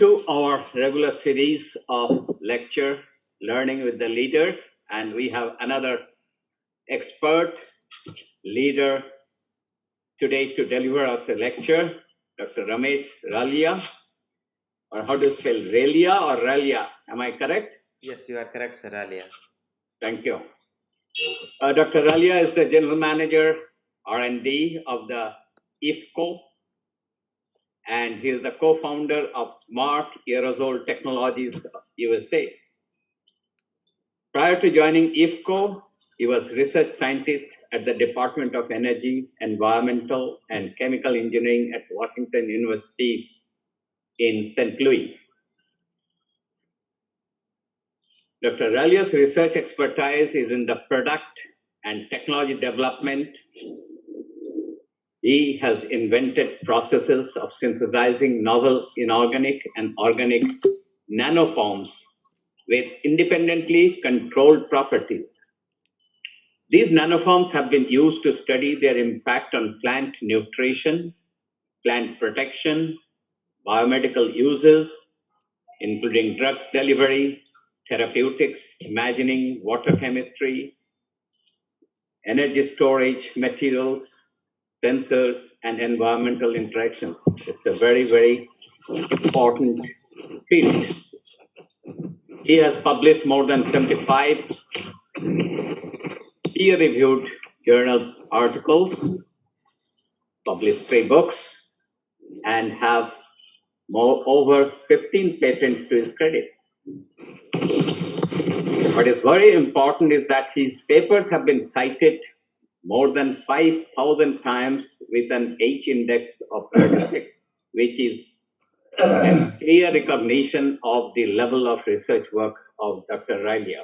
to our regular series of lecture, Learning with the Leaders, and we have another expert leader today to deliver us a lecture, Dr. Ramesh Raliya, or how do you spell Raliya or Raliya? Am I correct? Yes, you are correct, sir. Raliya. Thank you. Dr. Raliya is the General Manager R&D of the IFCO, and he is the co-founder of Smart Aerosol Technologies USA. Prior to joining IFCO, he was research scientist at the Department of Energy, Environmental, and Chemical Engineering at Washington University in St. Louis. Dr. Raliya's research expertise is in the product and technology development. He has invented processes of synthesizing novel inorganic and organic nanoforms with independently controlled properties. These nanoforms have been used to study their impact on plant nutrition, plant protection, biomedical uses, including drugs delivery, therapeutics, imagining, water chemistry, energy storage materials, sensors, and environmental interactions. It's a very, very important field. He has published more than 75 peer-reviewed journal articles, published 3 books, and have over 15 patents to his credit. What is very important is that his papers have been cited more than 5,000 times with an H index of 36, which is a clear recognition of the level of research work of Dr. Raliya.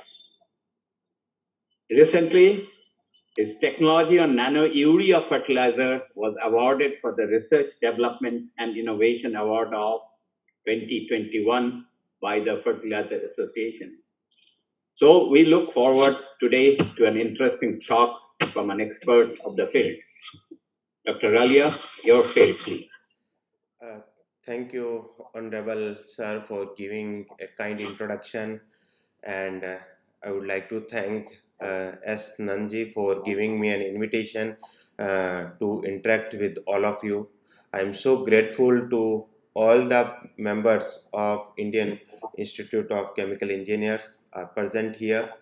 Recently, his technology on Nano Urea fertilizer was awarded for the Research Development and Innovation Award of 2021 by the Fertilizer Association. So we look forward today to an interesting talk from an expert of the field. Dr. Raliya, your field, please. Thank you, Honorable Sir, for giving a kind introduction. And I would like to thank S. Nanji for giving me an invitation to interact with all of you. I'm so grateful to all the members of Indian Institute of Chemical Engineers are present here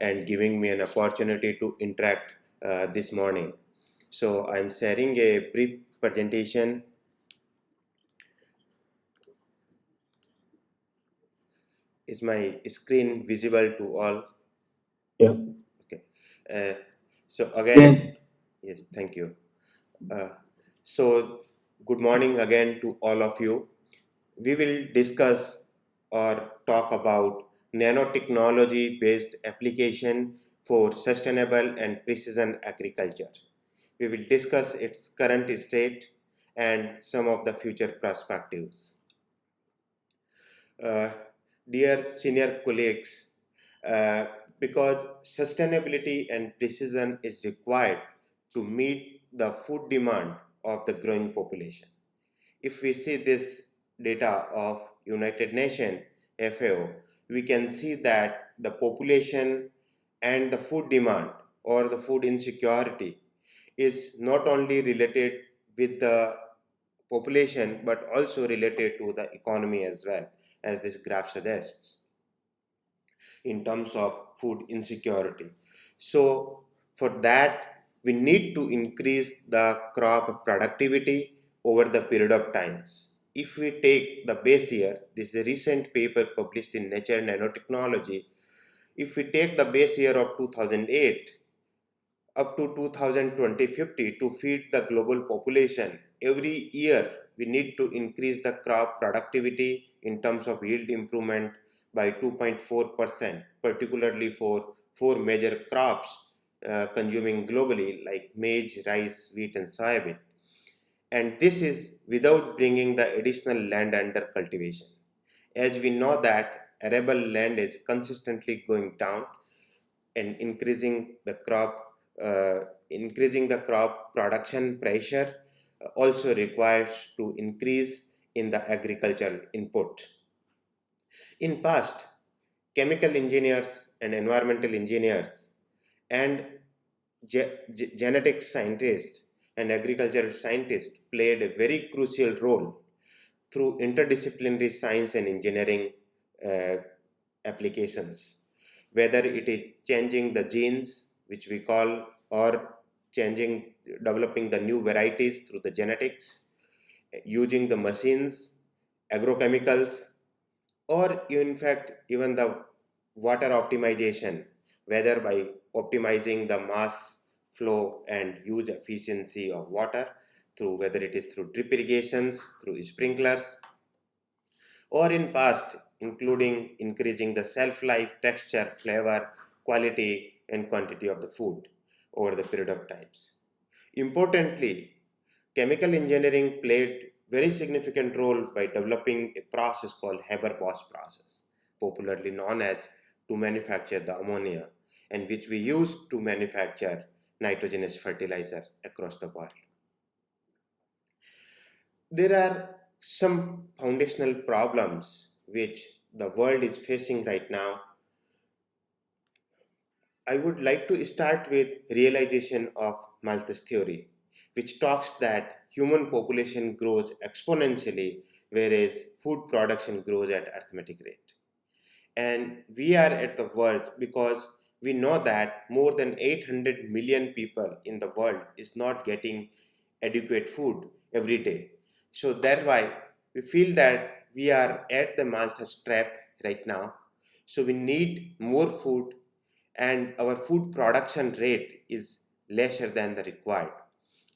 and giving me an opportunity to interact this morning. So I'm sharing a brief presentation. Is my screen visible to all? Yeah. Okay. So again, Yes. yes, thank you. So good morning again to all of you. We will discuss or talk about nanotechnology-based application for sustainable and precision agriculture. We will discuss its current state and some of the future perspectives. Uh, Dear senior colleagues, uh, because sustainability and precision is required to meet the food demand of the growing population. If we see this data of United Nations FAO, we can see that the population and the food demand or the food insecurity is not only related with the population but also related to the economy as well, as this graph suggests, in terms of food insecurity. So for that, we need to increase the crop productivity over the period of times. If we take the base year, this is a recent paper published in Nature Nanotechnology. If we take the base year of 2008 up to 2050 to feed the global population, every year we need to increase the crop productivity in terms of yield improvement by 2.4%, particularly for 4 major crops consuming globally like maize, rice, wheat, and soybean. And this is without bringing the additional land under cultivation. As we know that arable land is consistently going down, and increasing the crop production pressure also requires to increase in the agricultural input. In past, chemical engineers and environmental engineers and genetics scientists and agricultural scientists played a very crucial role through interdisciplinary science and engineering uh, applications, whether it is changing the genes, which we call, or developing the new varieties through the genetics, using the machines, agrochemicals, or in fact even the water optimization, whether by optimizing the mass flow and use efficiency of water through, whether it is through drip irrigations, through sprinklers, or in past including increasing the shelf life, texture, flavor, quality and quantity of the food over the period of times. Importantly, chemical engineering played very significant role by developing a process called Haber-Bosch process, popularly known as to manufacture the ammonia, and which we use to manufacture nitrogenous fertilizer across the world. There are some foundational problems which the world is facing right now. I would like to start with realization of Malthus theory, which talks that human population grows exponentially, whereas food production grows at arithmetic rate. And we are at the verge because we know that more than 800 million people in the world is not getting adequate food every day. So that's why we feel that we are at the Malthus trap right now. So we need more food, and our food production rate is lesser than the required.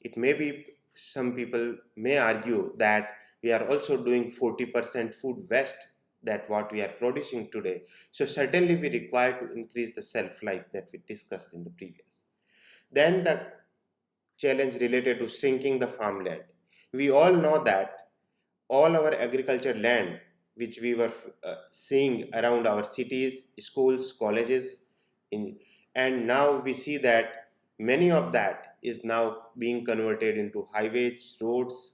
It may be, some people may argue that we are also doing 40% food waste that what we are producing today. So certainly we require to increase the shelf life that we discussed in the previous. Then the challenge related to shrinking the farmland. We all know that all our agriculture land, which we were seeing around our cities, schools, colleges, in, and now we see that many of that is now being converted into highways, roads,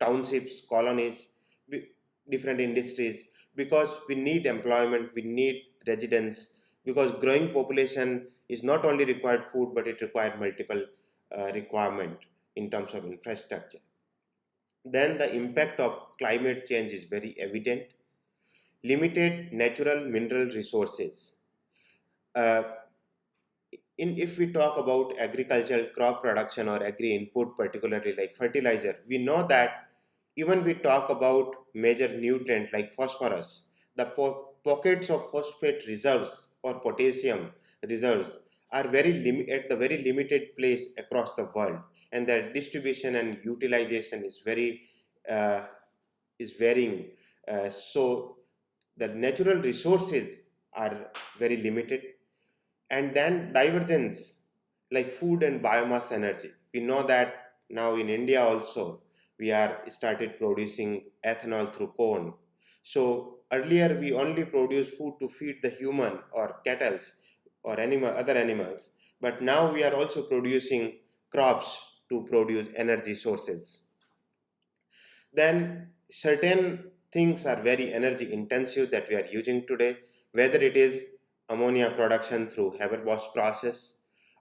townships, colonies, different industries, because we need employment, we need residents, because growing population is not only required food, but it requires multiple requirement in terms of infrastructure. Then the impact of climate change is very evident. Limited natural mineral resources. Uh, if we talk about agricultural crop production or agri input, particularly like fertilizer, we know that even we talk about major nutrient like phosphorus, the pockets of phosphate reserves or potassium reserves are at the very limited place across the world, and their distribution and utilization is very uh, is varying. So the natural resources are very limited. And then divergence, like food and biomass energy. We know that now in India also we are started producing ethanol through corn. So earlier we only produce food to feed the human or cattle or other animals, but now we are also producing crops to produce energy sources. Then certain things are very energy intensive that we are using today, whether it is ammonia production through Haber-Bosch process,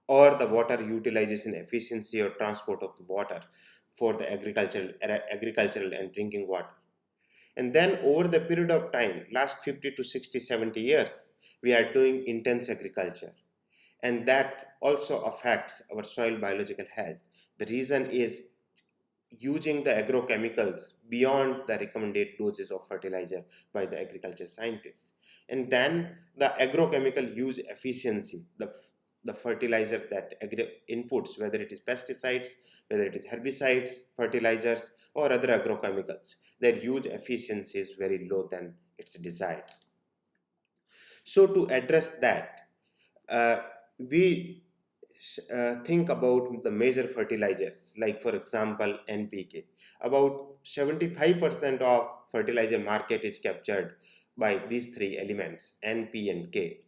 or the water utilization efficiency or transport of the water for the agricultural and drinking water. And then over the period of time, last 50 to 60, 70 years, we are doing intense agriculture. And that also affects our soil biological health. The reason is using the agrochemicals beyond the recommended doses of fertilizer by the agriculture scientists. And then the agrochemical use efficiency, the fertilizer that inputs, whether it is pesticides, whether it is herbicides, fertilizers, or other agrochemicals, their use efficiency is very low than its desired. So to address that, uh, we think about the major fertilizers, like for example NPK. About 75% of fertilizer market is captured by these three elements, N, P and K.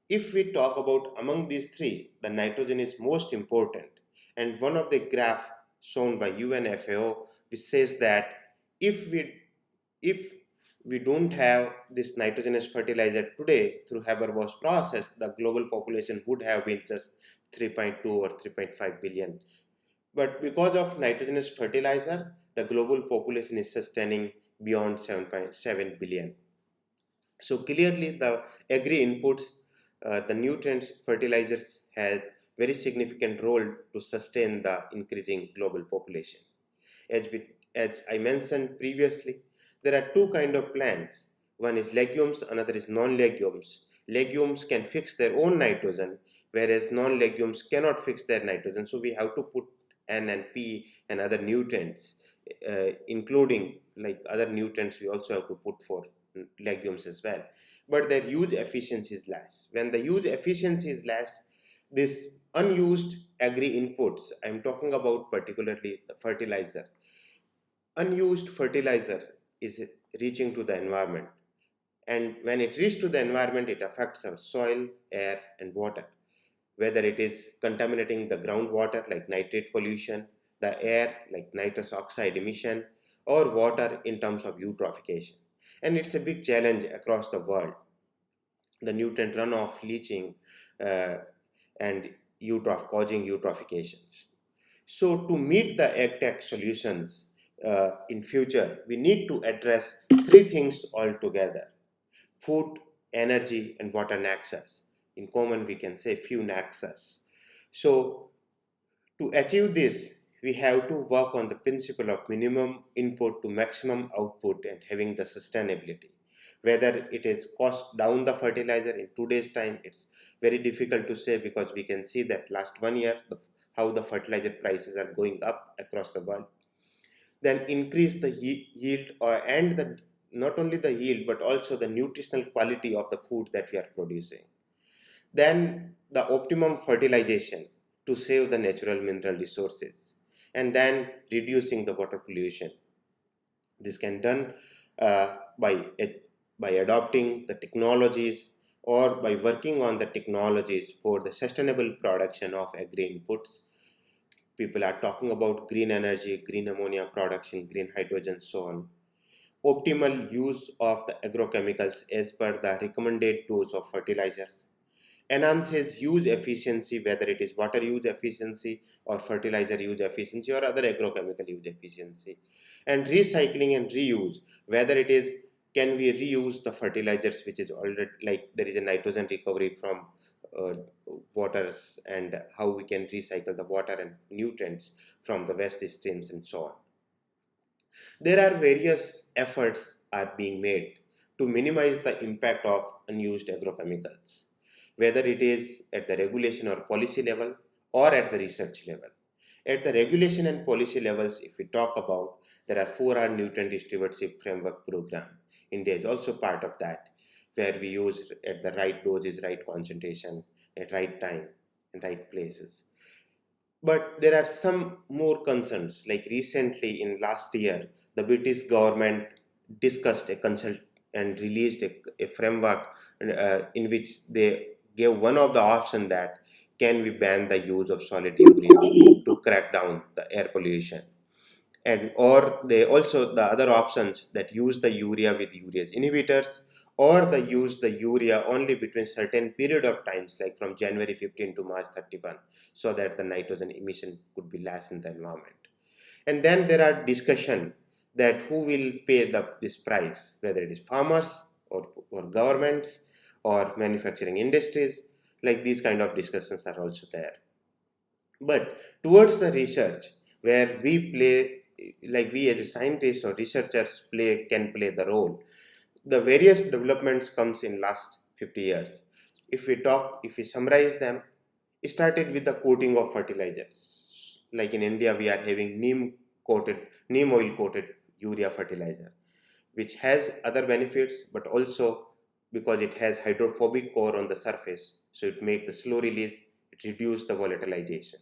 If we talk about among these three, the nitrogen is most important. And one of the graph shown by UNFAO which says that if we If we don't have this nitrogenous fertilizer today through Haber-Bosch process, the global population would have been just 3.2 or 3.5 billion. But because of nitrogenous fertilizer, the global population is sustaining beyond 7.7 billion. So clearly, the agri inputs, the nutrients, fertilizers have very significant role to sustain the increasing global population. As I mentioned previously, there are two kind of plants. One is legumes, another is non-legumes. Legumes can fix their own nitrogen, whereas non-legumes cannot fix their nitrogen. So we have to put N and P and other nutrients, including like other nutrients we also have to put for legumes as well. But their use efficiency is less. When the use efficiency is less, this unused agri inputs, I'm talking about particularly the fertilizer, unused fertilizer is reaching to the environment, and when it reaches to the environment it affects our soil, air and water, whether it is contaminating the groundwater like nitrate pollution, the air like nitrous oxide emission, or water in terms of eutrophication. And it's a big challenge across the world, the nutrient runoff, leaching, uh, and causing eutrophications. So to meet the AgTech solutions in future, we need to address three things altogether: food, energy, and water nexus. In common, we can say few nexus. So to achieve this, we have to work on the principle of minimum input to maximum output and having the sustainability. Whether it is cost down the fertilizer in today's time, it's very difficult to say, because we can see that last 1 year, how the fertilizer prices are going up across the world. Then increase the yield, and the not only the yield but also the nutritional quality of the food that we are producing. Then the optimum fertilization to save the natural mineral resources, and then reducing the water pollution. This can done by adopting the technologies or by working on the technologies for the sustainable production of agri inputs. People are talking about green energy, green ammonia production, green hydrogen, so on. Optimal use of the agrochemicals as per the recommended dose of fertilizers. Enhances use efficiency, whether it is water use efficiency or fertilizer use efficiency or other agrochemical use efficiency. And recycling and reuse, whether it is can we reuse the fertilizers which is already, like there is a nitrogen recovery from uh, waters, and how we can recycle the water and nutrients from the waste streams and so on. There are various efforts are being made to minimize the impact of unused agrochemicals, whether it is at the regulation or policy level or at the research level. At the regulation and policy levels, if we talk about, there are 4R nutrient stewardship framework program. India is also part of that, where we use at the right doses, right concentration, at right time, and right places. But there are some more concerns. Like recently in last year, the British government discussed a consult and released a framework in which they gave one of the option that can we ban the use of solid urea to crack down the air pollution. And or they also the other options that use the urea with urease inhibitors, or they use the urea only between certain period of times, like from January 15 to March 31, so that the nitrogen emission could be less in the environment. And then there are discussion that who will pay this price, whether it is farmers or governments or manufacturing industries. Like these kind of discussions are also there. But towards the research, where we play, like we as a scientists or researchers can play the role, the various developments comes in last 50 years. If we summarize them, it started with the coating of fertilizers. Like in India, we are having neem oil coated urea fertilizer, which has other benefits, but also because it has hydrophobic core on the surface, so it makes the slow release, it reduces the volatilization.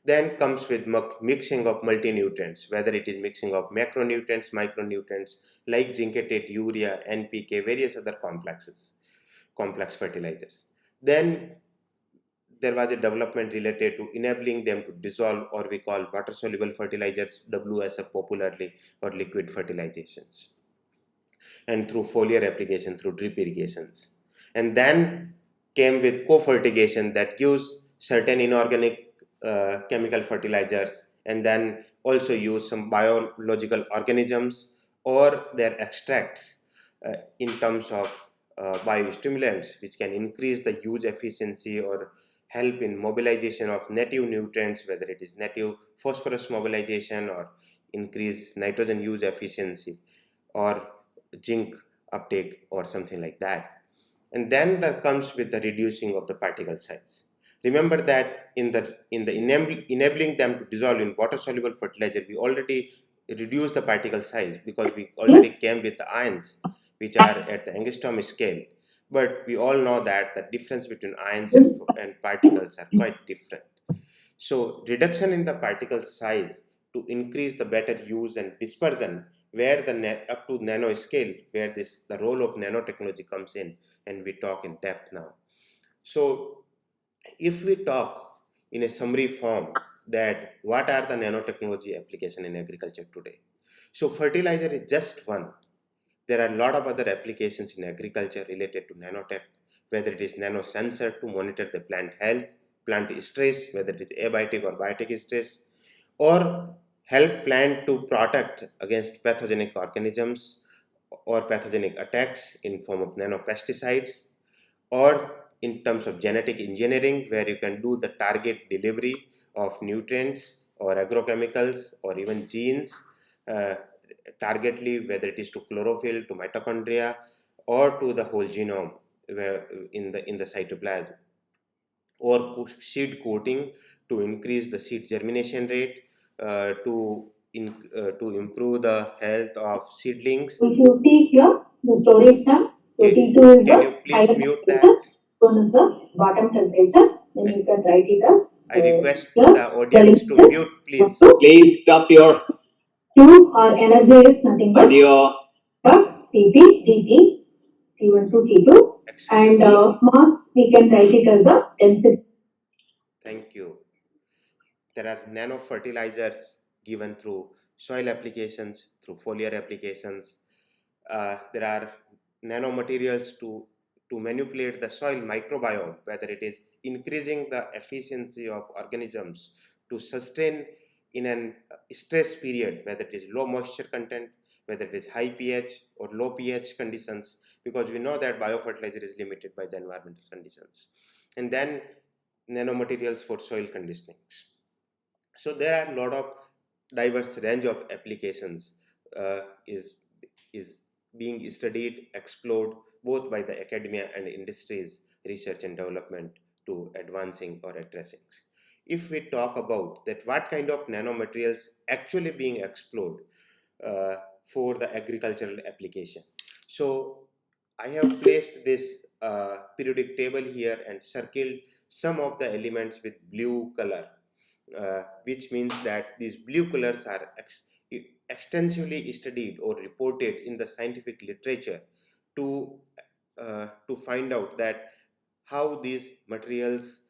Then comes with mixing of multi-nutrients, whether it is mixing of macronutrients, micronutrients like zincatate, urea, NPK, various other complex fertilizers. Then there was a development related to enabling them to dissolve, or we call water soluble fertilizers, WSF popularly, or liquid fertilizations. and through foliar application through drip irrigations. And then came with co-fertigation that gives certain inorganic chemical fertilizers, and then also use some biological organisms or their extracts in terms of biostimulants, which can increase the use efficiency or help in mobilization of native nutrients, whether it is native phosphorus mobilization or increase nitrogen use efficiency or zinc uptake or something like that. And then that comes with the reducing of the particle size. Remember that enabling them to dissolve in water soluble fertilizer, we already reduced the particle size because we already came with the ions which are at the angstrom scale. But we all know that the difference between ions and particles are quite different. So reduction in the particle size to increase the better use and dispersion, where the up to nano scale, where this the role of nanotechnology comes in, and we talk in depth now. So if we talk in a summary form that what are the nanotechnology application in agriculture today? So fertilizer is just one. There are a lot of other applications in agriculture related to nanotech, whether it is nano sensor to monitor the plant health, plant stress, whether it is abiotic or biotic stress, or help plant to protect against pathogenic organisms or pathogenic attacks in form of nanopesticides, or in terms of genetic engineering, where you can do the target delivery of nutrients or agrochemicals or even genes uh, targetly, whether it is to chlorophyll, to mitochondria, or to the whole genome where in the cytoplasm, or seed coating to increase the seed germination rate, to improve the health of seedlings. If you see here, the storage time. So Can, T2 is can the you please higher mute temperature, that? one is the bottom temperature. Then I, you can write it as I request here. the The audience limit to is mute, 1 please. to Please stop your Q. Our energy is nothing but audio. Cp dt T1 to T2, Excuse and me. mass we can write it as a density. Thank you. There are nano fertilizers given through soil applications, through foliar applications. There are nanomaterials to manipulate the soil microbiome, whether it is increasing the efficiency of organisms to sustain in an stress period, whether it is low moisture content, whether it is high pH or low pH conditions, because we know that biofertilizer is limited by the environmental conditions. And then nanomaterials for soil conditionings. So there are a lot of diverse range of applications uh, is is being studied, explored both by the academia and industries, research and development to advancing or addressing. If we talk about that, what kind of nanomaterials actually being explored uh, for the agricultural application. So I have placed this periodic table here and circled some of the elements with blue color, which means that these blue colors are extensively studied or reported in the scientific literature to find out that how these materials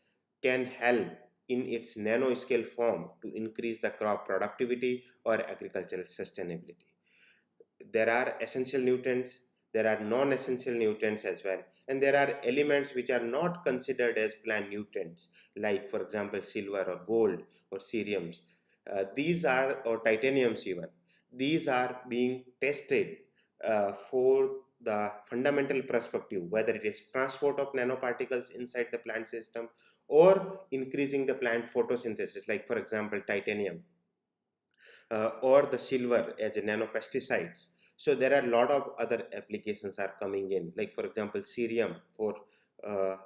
can help in its nanoscale form to increase the crop productivity or agricultural sustainability. There are essential nutrients, there are non-essential nutrients as well, and there are elements which are not considered as plant nutrients, like for example silver or gold or ceriums. These are, or titaniums even, these are being tested for the fundamental perspective, whether it is transport of nanoparticles inside the plant system or increasing the plant photosynthesis, like for example titanium or the silver as a nanopesticides. So there are a lot of other applications are coming in, like for example cerium for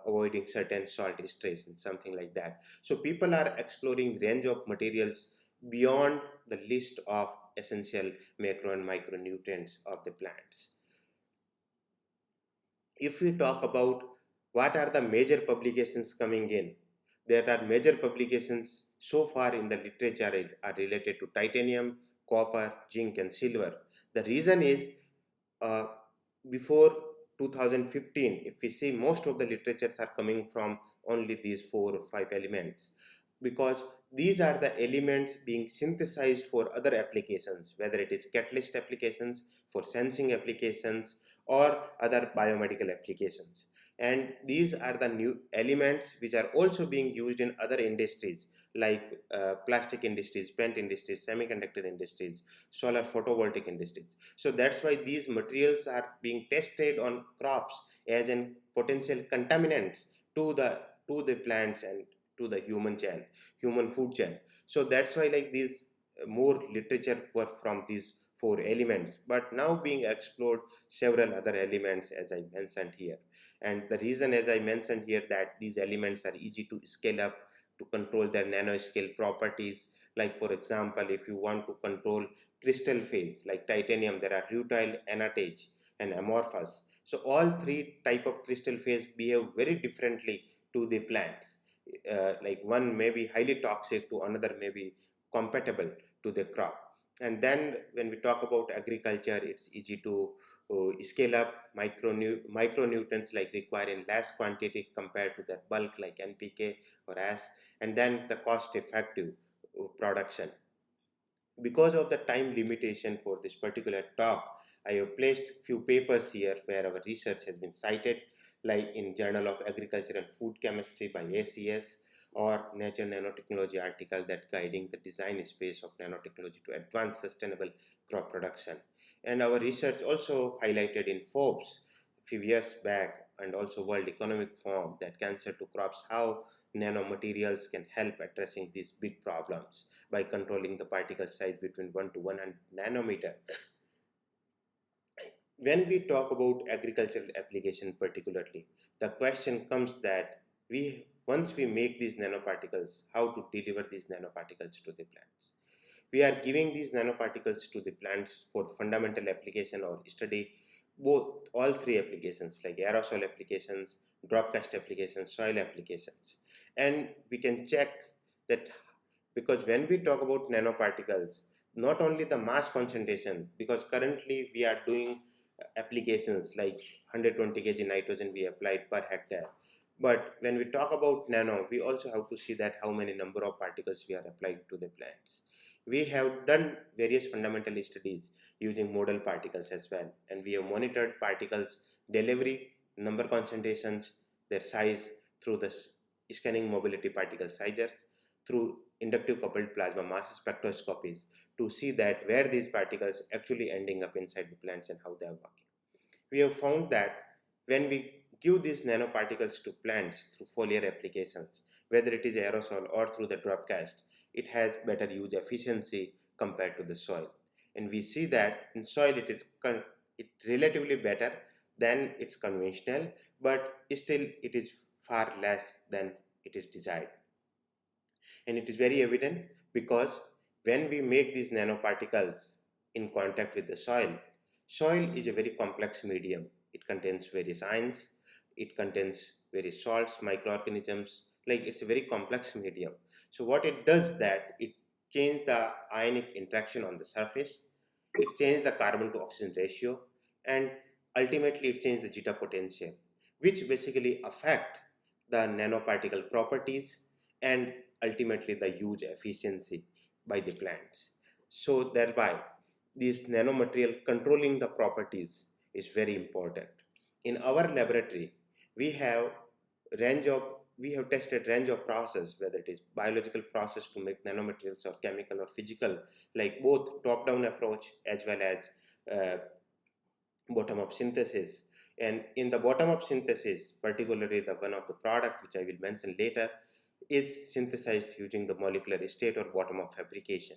avoiding certain salt stress and something like that. So people are exploring range of materials beyond the list of essential macro and micronutrients of the plants. If we talk about what are the major publications coming in, there are major publications so far in the literature are related to titanium, copper, zinc, and silver. The reason is uh, before 2015, if we see, most of the literatures are coming from only these 4 or 5 elements, because these are the elements being synthesized for other applications, whether it is catalyst applications, for sensing applications or other biomedical applications. And these are the new elements which are also being used in other industries like plastic industries, paint industries, semiconductor industries, solar photovoltaic industries. So that's why these materials are being tested on crops as in potential contaminants to the plants and to the human food chain. So that's why like these more literature were from these four elements, but now being explored several other elements as I mentioned here. And the reason, as I mentioned here, that these elements are easy to scale up to control their nanoscale properties. Like for example, if you want to control crystal phase like titanium, there are rutile, anatase, and amorphous. So all three type of crystal phase behave very differently to the plants. Like one may be highly toxic to another may be compatible to the crop. And then when we talk about agriculture, it's easy to scale up micronutrients like require in less quantity compared to the bulk like NPK or S, and then the cost effective production. Because of the time limitation for this particular talk, I have placed few papers here where our research has been cited, like in Journal of Agriculture and Food Chemistry by ACS, or Nature Nanotechnology article that guiding the design space of nanotechnology to advance sustainable crop production. And our research also highlighted in Forbes a few years back, and also World Economic Forum, that Cancer to Crops, how nanomaterials can help addressing these big problems by controlling the particle size between 1 to 100 nanometer. When we talk about agricultural application particularly, the question comes that once we make these nanoparticles, how to deliver these nanoparticles to the plants. We are giving these nanoparticles to the plants for fundamental application or study both all three applications like aerosol applications, drop test applications, soil applications. And we can check that, because when we talk about nanoparticles, not only the mass concentration, because currently we are doing applications like 120 kg nitrogen we applied per hectare, but when we talk about nano, we also have to see that how many number of particles we are applying to the plants. We have done various fundamental studies using model particles as well, and we have monitored particles delivery, number concentrations, their size through the scanning mobility particle sizers, through inductive coupled plasma mass spectroscopies to see that where these particles actually ending up inside the plants and how they are working. We have found that when we give these nanoparticles to plants through foliar applications, whether it is aerosol or through the dropcast, it has better use efficiency compared to the soil. And we see that in soil it is relatively better than its conventional, but still it is far less than it is desired. And it is very evident because when we make these nanoparticles in contact with the soil, soil is a very complex medium. It contains various ions, it contains various salts, microorganisms, like it's a very complex medium. So what it does that it changes the ionic interaction on the surface, it changes the carbon to oxygen ratio, and ultimately it changes the zeta potential, which basically affect the nanoparticle properties and ultimately the use efficiency by the plants. So thereby this nanomaterial controlling the properties is very important. In our laboratory, we have tested range of process, whether it is biological process to make nanomaterials or chemical or physical, like both top-down approach as well as uh, bottom-up synthesis. And in the bottom-up synthesis, particularly the one of the product which I will mention later, is synthesized using the molecular state or bottom-up fabrication.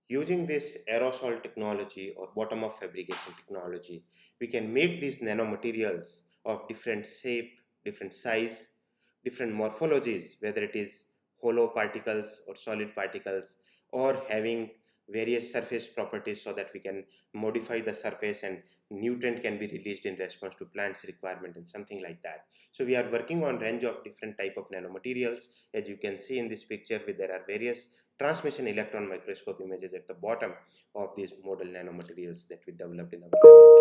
Using this aerosol technology or bottom-up fabrication technology, we can make these nanomaterials of different shape, different size, different morphologies, whether it is hollow particles or solid particles, or having various surface properties so that we can modify the surface and nutrient can be released in response to plants requirement and something like that. So we are working on range of different type of nanomaterials. As you can see in this picture, there are various transmission electron microscope images at the bottom of these model nanomaterials that we developed in our laboratory.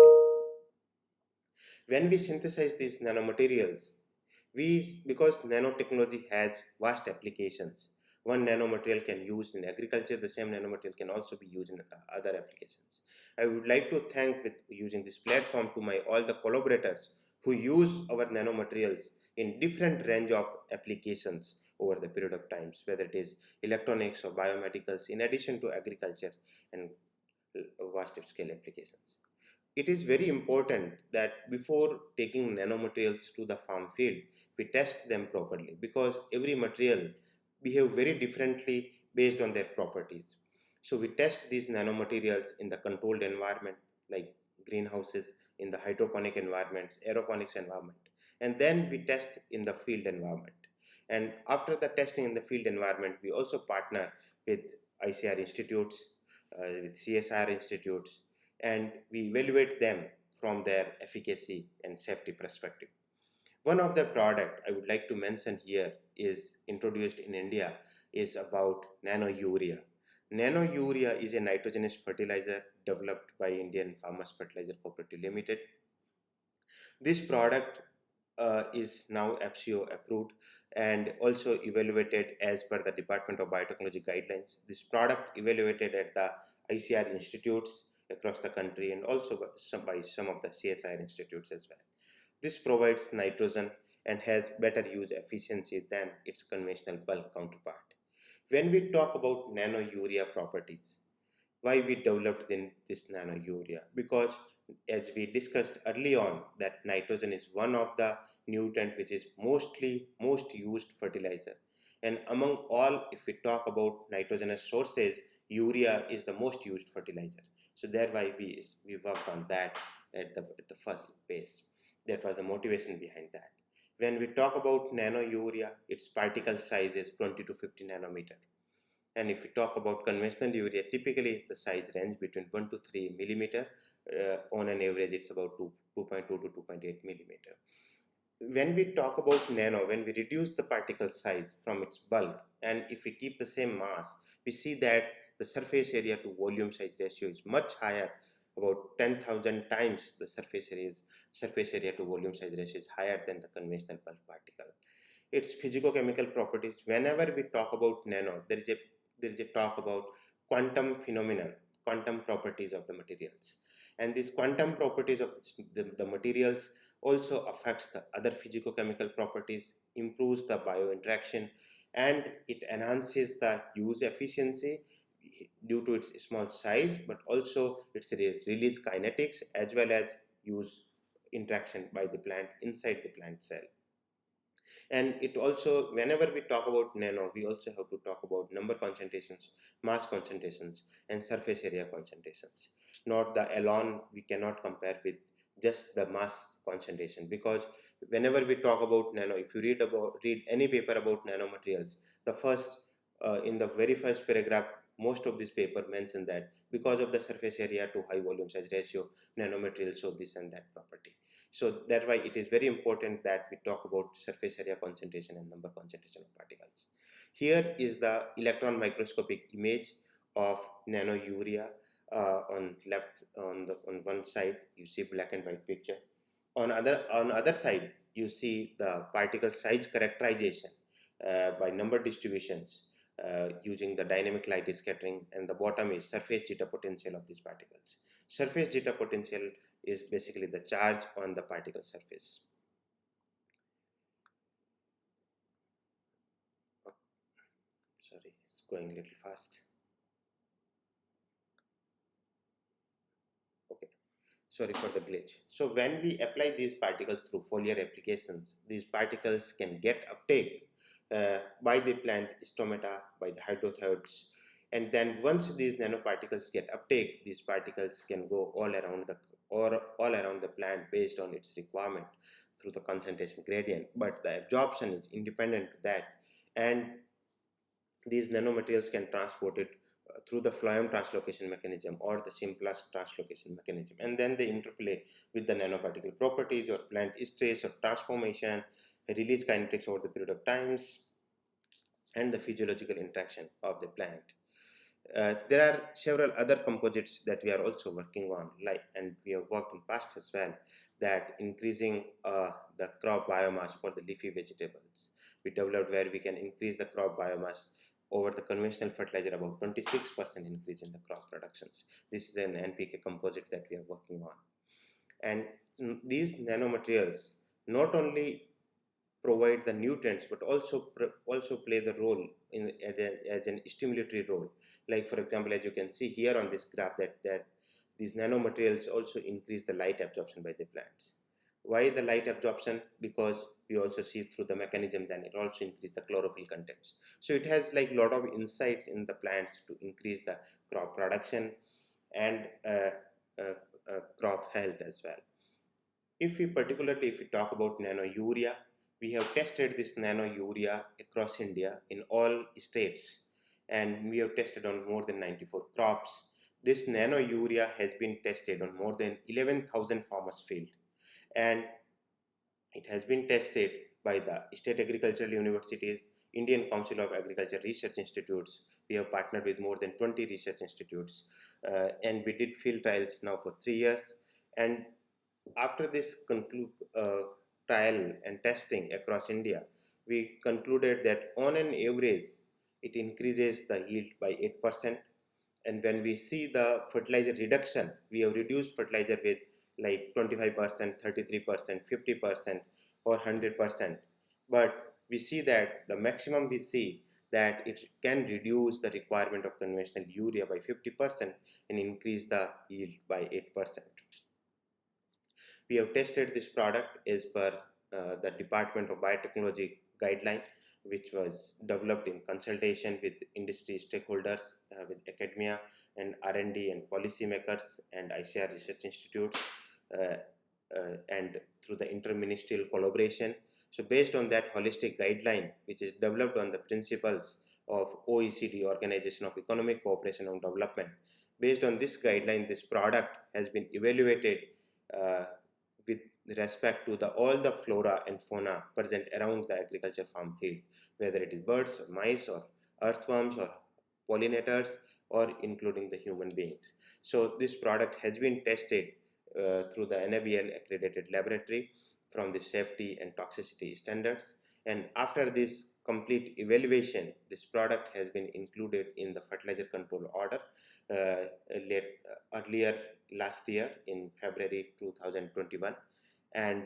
When we synthesize these nanomaterials, because nanotechnology has vast applications, One nanomaterial can use in agriculture, the same nanomaterial can also be used in other applications. I would like to thank with using this platform to my all the collaborators who use our nanomaterials in different range of applications over the period of times, whether it is electronics or biomedicals, in addition to agriculture and vast scale applications. It is very important that before taking nanomaterials to the farm field, we test them properly, because every material behave very differently based on their properties. So we test these nanomaterials in the controlled environment like greenhouses, in the hydroponic environments, aeroponics environment, and then we test in the field environment. And after the testing in the field environment, we also partner with ICR institutes, with CSR institutes, and we evaluate them from their efficacy and safety perspective. One of the product I would like to mention here is introduced in India is about Nano Urea. Nano Urea is a nitrogenous fertilizer developed by Indian Farmers Fertilizer Cooperative Limited. This product is now FCO approved and also evaluated as per the Department of Biotechnology guidelines. This product evaluated at the ICR institutes across the country, and also by some of the CSIR institutes as well. This provides nitrogen and has better use efficiency than its conventional bulk counterpart. When we talk about nano urea properties, why we developed this nano urea? Because as we discussed early on, that nitrogen is one of the nutrient which is most used fertilizer, and among all, if we talk about nitrogenous sources, urea is the most used fertilizer. So thereby we worked on that at the first base. That was the motivation behind that. When we talk about nano urea, its particle size is 20 to 50 nanometer. And if we talk about conventional urea, typically the size range between 1 to 3 millimeter. On an average, it's about 2.2 to 2.8 millimeter. When we talk about nano, when we reduce the particle size from its bulk, and if we keep the same mass, we see that the surface area to volume size ratio is much higher, about 10,000 times the surface area to volume size ratio is higher than the conventional bulk particle. Its physicochemical properties, whenever we talk about nano, there is a talk about quantum phenomenon, quantum properties of the materials, and these quantum properties of the materials also affects the other physicochemical properties, improves the biointeraction, and it enhances the use efficiency due to its small size, but also its release kinetics as well as use interaction by the plant inside the plant cell. And it also, whenever we talk about nano, we also have to talk about number concentrations, mass concentrations, and surface area concentrations. Not the alone, we cannot compare with just the mass concentration, because whenever we talk about nano, if you read any paper about nanomaterials, the first in the very first paragraph, most of this paper mention that because of the surface area to high volume size ratio, nanomaterials show this and that property. So that's why it is very important that we talk about surface area concentration and number concentration of particles. Here is the electron microscopic image of nano urea. On one side you see black and white picture. On other side you see the particle size characterization by number distributions using the dynamic light scattering, and the bottom is surface zeta potential of these particles. Surface zeta potential is basically the charge on the particle surface. Oh, sorry, it's going a little fast. Okay, sorry for the glitch. So when we apply these particles through foliar applications, these particles can get uptake by the plant stomata, by the hydrothioids, and then once these nanoparticles get uptake, these particles can go all around the plant based on its requirement through the concentration gradient, but the absorption is independent to that, and these nanomaterials can transport it through the phloem translocation mechanism or the simplest translocation mechanism, and then they interplay with the nanoparticle properties or plant stress or transformation, release kinetics over the period of times, and the physiological interaction of the plant. There are several other composites that we are also working on, and we have worked in past as well, that increasing the crop biomass for the leafy vegetables. We developed where we can increase the crop biomass over the conventional fertilizer, about 26% increase in the crop productions. This is an NPK composite that we are working on. And these nanomaterials not only provide the nutrients but also play the role in as an stimulatory role. Like for example, as you can see here on this graph, that these nanomaterials also increase the light absorption by the plants. Why the light absorption? Because we also see through the mechanism, then it also increases the chlorophyll contents. So it has like a lot of insights in the plants to increase the crop production and crop health as well. If we talk about nano urea, we have tested this nano urea across India in all states, and we have tested on more than 94 crops. This nano urea has been tested on more than 11,000 farmers field, and it has been tested by the state agricultural universities, Indian Council of Agriculture Research Institutes. We have partnered with more than 20 research institutes, and we did field trials now for 3 years. And after this trial and testing across India, we concluded that on an average, it increases the yield by 8%. And when we see the fertilizer reduction, we have reduced fertilizer with like 25%, 33%, 50%, or 100%. But we see that the maximum we see that it can reduce the requirement of conventional urea by 50% and increase the yield by 8%. We have tested this product as per the Department of Biotechnology guideline, which was developed in consultation with industry stakeholders, with academia and R&D and policymakers and ICR research institutes, and through the interministerial collaboration. So based on that holistic guideline, which is developed on the principles of OECD, Organization of Economic Cooperation and Development, based on this guideline, this product has been evaluated with respect to all the flora and fauna present around the agriculture farm field, whether it is birds or mice or earthworms or pollinators or including the human beings. So this product has been tested through the NABL accredited laboratory from the safety and toxicity standards, and after this complete evaluation, this product has been included in the fertilizer control order earlier last year in February 2021. And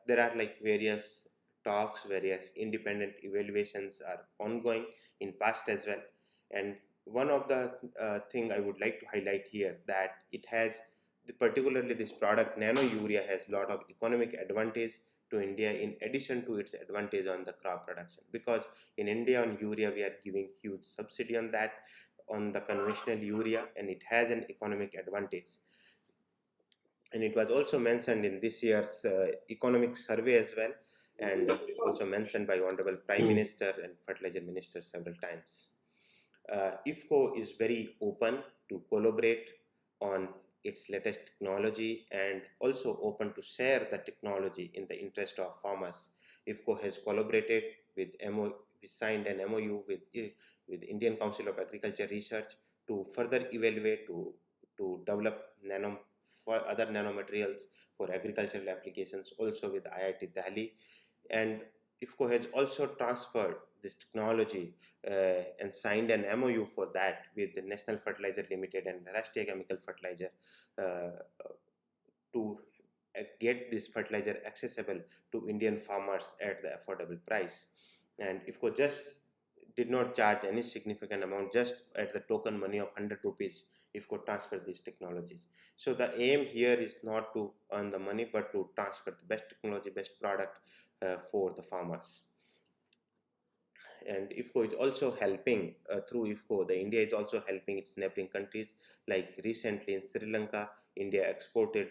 there are like various talks, various independent evaluations are ongoing in past as well. And one of the thing I would like to highlight here, that it has particularly this product nano urea has a lot of economic advantage to India, in addition to its advantage on the crop production, because in India on urea we are giving huge subsidy on that, on the conventional urea, and it has an economic advantage. And it was also mentioned in this year's economic survey as well, and also mentioned by Honorable Prime Minister and Fertilizer Minister several times. IFCO is very open to collaborate on its latest technology and also open to share the technology in the interest of farmers. IFCO has collaborated with we signed an MOU with Indian Council of Agriculture Research to further evaluate to develop other nanomaterials for agricultural applications, also with IIT Delhi. And IFCO has also transferred this technology and signed an MOU for that with the National Fertilizer Limited and Rashtriya Chemical Fertilizer to get this fertilizer accessible to Indian farmers at the affordable price. And IFCO just did not charge any significant amount, just at the token money of 100 rupees, IFCO transfer these technologies. So the aim here is not to earn the money, but to transfer the best technology, best product for the farmers. And IFCO is also helping, through IFCO, the India is also helping its neighboring countries. Like recently in Sri Lanka, India exported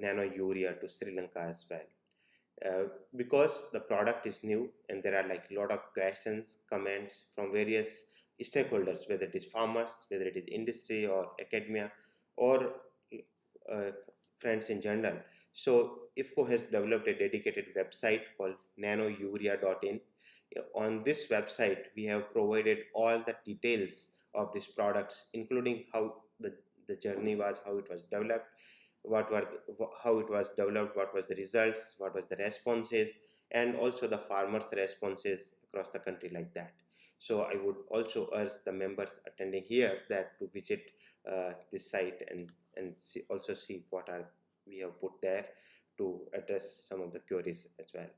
nano urea to Sri Lanka as well. Because the product is new and there are like a lot of questions, comments from various stakeholders, whether it is farmers, whether it is industry or academia or friends in general. So IFCO has developed a dedicated website called nanourea.in. On this website, we have provided all the details of these products, including how the journey was, how it was developed, how it was developed, what was the results, what was the responses, and also the farmers' responses across the country like that. So I would also urge the members attending here that to visit this site and also see what are we have put there to address some of the queries as well.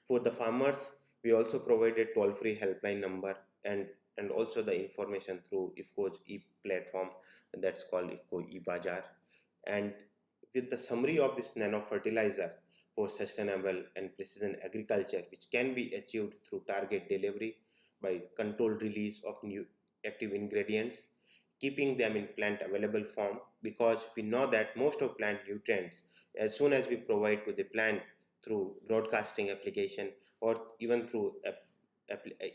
For the farmers, we also provided toll-free helpline number and also the information through IFCO's e-platform that's called IFCO e-Bazaar. And with the summary of this nano fertilizer for sustainable and precision agriculture, which can be achieved through target delivery by controlled release of new active ingredients, keeping them in plant available form, because we know that most of plant nutrients, as soon as we provide to the plant through broadcasting application or even through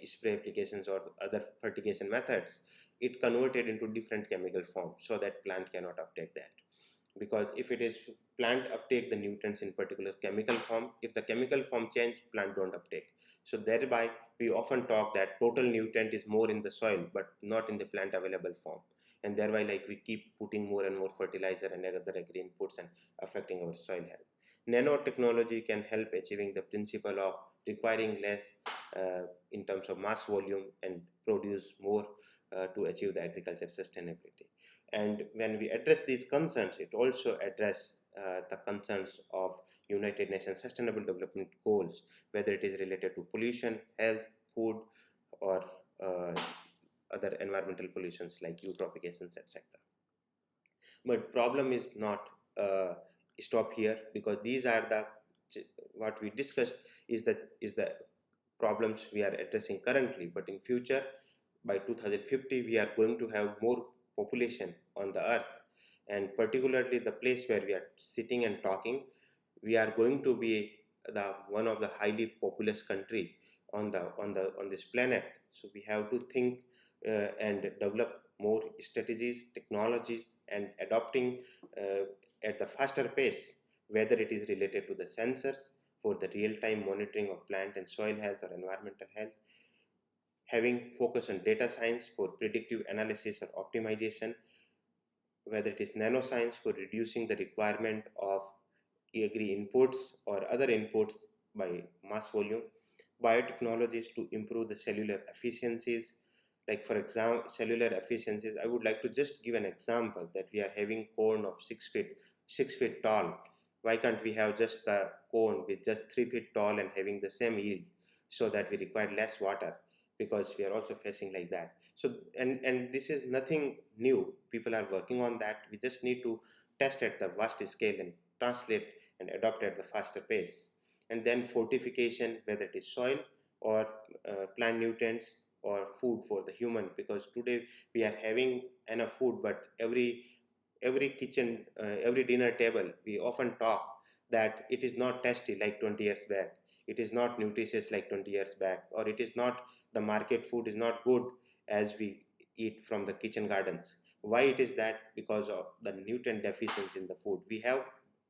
spray applications or other fertigation methods, it converted into different chemical form so that plant cannot uptake that. Because if it is plant uptake the nutrients in particular chemical form, if the chemical form change, plant don't uptake. So thereby we often talk that total nutrient is more in the soil but not in the plant available form, and thereby like we keep putting more and more fertilizer and other agri inputs and affecting our soil health. Nanotechnology can help achieving the principle of requiring less in terms of mass volume and produce more to achieve the agriculture sustainability. And when we address these concerns, it also address the concerns of United Nations Sustainable Development Goals, whether it is related to pollution, health, food, or other environmental pollutions like eutrophications, etc. But problem is not stop here, because these are the what we discussed is the problems we are addressing currently. But in future, by 2050, we are going to have more population on the earth, and particularly the place where we are sitting and talking, we are going to be the one of the highly populous country on this planet. So we have to think and develop more strategies, technologies, and adopting at the faster pace, whether it is related to the sensors for the real-time monitoring of plant and soil health or environmental health, having focus on data science for predictive analysis or optimization, whether it is nanoscience for reducing the requirement of agri inputs or other inputs by mass volume, biotechnologies to improve the cellular efficiencies. Like for example, cellular efficiencies, I would like to just give an example that we are having corn of 6 feet tall. Why can't we have just the corn with just 3 feet tall and having the same yield, so that we require less water, because we are also facing like that. So and this is nothing new, people are working on that. We just need to test at the vast scale and translate and adopt at the faster pace. And then fortification, whether it is soil or plant nutrients or food for the human, because today we are having enough food, but every kitchen every dinner table we often talk that it is not tasty like 20 years back, it is not nutritious like 20 years back, or it is not, the market food is not good as we eat from the kitchen gardens. Why it is that? Because of the nutrient deficiency in the food. We have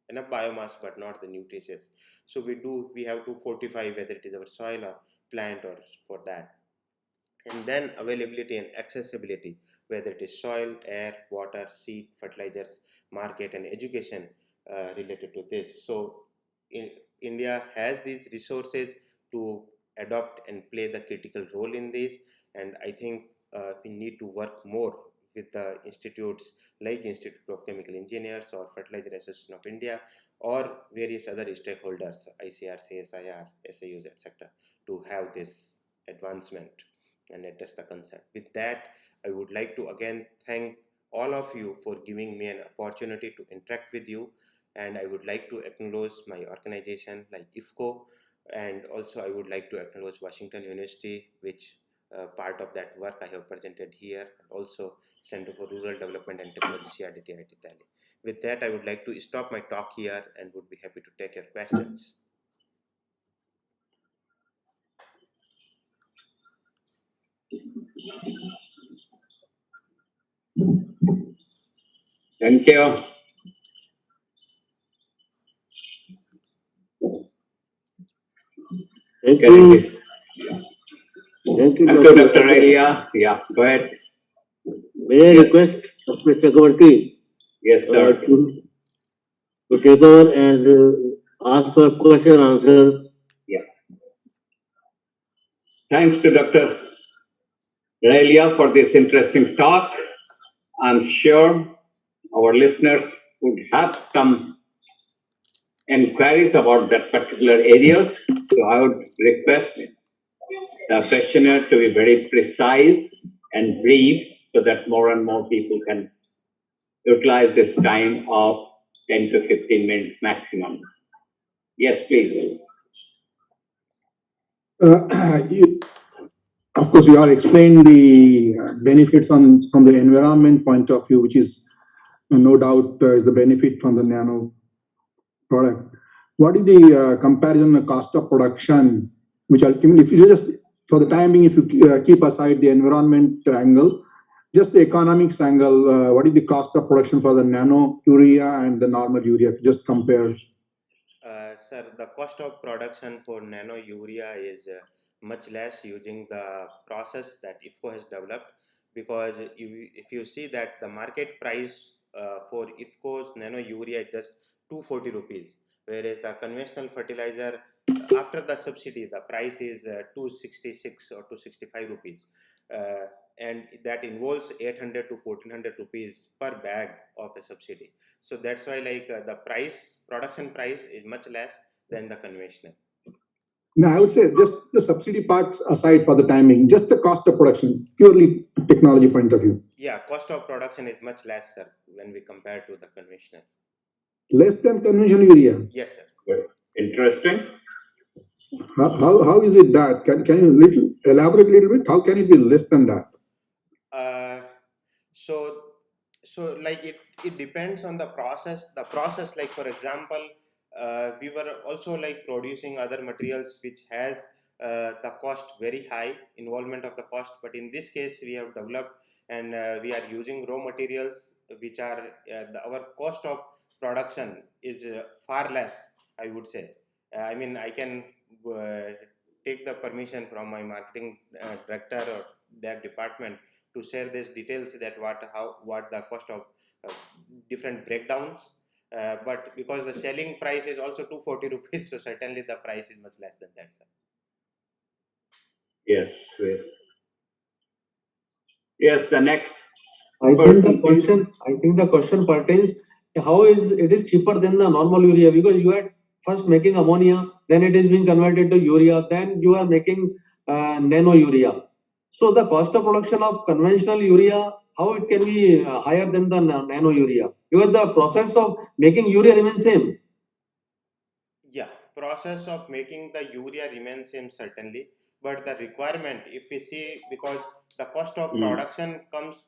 enough biomass but not the nutritious. So we have to fortify, whether it is our soil or plant or for that. And then availability and accessibility, whether it is soil, air, water, seed, fertilizers, market, and education related to this. So India has these resources to adopt and play the critical role in this, and I think we need to work more with the institutes like Institute of Chemical Engineers or Fertilizer Association of India or various other stakeholders, ICR, CSIR, SAUs, etc., to have this advancement and address the concern. With that, I would like to again thank all of you for giving me an opportunity to interact with you, and I would like to acknowledge my organization like IFCO, and also I would like to acknowledge Washington University, which part of that work I have presented here, and also Center for Rural Development and Technology, CRDT, IIT Delhi. With that, I would like to stop my talk here and would be happy to take your questions. Thank you. Thank Can you. it- Thank you, Thank you, Dr. Dr. Raliya. Yeah, go ahead. May I Yes, request Dr. Chakravarti yes, sir. to take over and ask for question and answers? Yeah. Thanks to Dr. Raliya for this interesting talk. I'm sure our listeners would have some inquiries about that particular areas. So I would request the questionnaire to be very precise and brief so that more and more people can utilize this time of 10 to 15 minutes maximum. Yes, please. You, of course, you all explained the benefits from the environment point of view, which is no doubt is the benefit from the nano product. What is the comparison of cost of production, which ultimately, if you just, for the time being, if you keep aside the environment angle, just the economics angle, what is the cost of production for the nano urea and the normal urea? Just compare. Sir, the cost of production for nano urea is much less using the process that IFCO has developed, because if you see that the market price for IFCO's nano urea is just 240 rupees, whereas the conventional fertilizer after the subsidy the price is 266 or 265 rupees, and that involves 800 to 1400 rupees per bag of a subsidy. So that's why the production price is much less than the conventional. Now, I would say just the subsidy parts aside for the timing, just the cost of production, purely technology point of view. Yeah, cost of production is much less, sir, when we compare to the conventional. Less than conventional urea. Yes, sir. Good. Interesting. How is it that? Can you elaborate a little bit? How can it be less than that? Uh, so like it depends on the process. The process, like for example, we were also like producing other materials which has the cost very high, involvement of the cost, but in this case we have developed and we are using raw materials which are our cost of production is far less, I would say. I mean, I can take the permission from my marketing director or that department to share these details, that what the cost of different breakdowns, but because the selling price is also 240 rupees, so certainly the price is much less than that, sir. Yes. Yes, the next I person. think the question pertains how is it is cheaper than the normal urea, because you are first making ammonia, then it is being converted to urea, then you are making nano urea. So the cost of production of conventional urea, how it can be higher than the nano urea, because the process of making urea remains same. Yeah, process of making the urea remains same, certainly, but the requirement, if we see, because the cost of production comes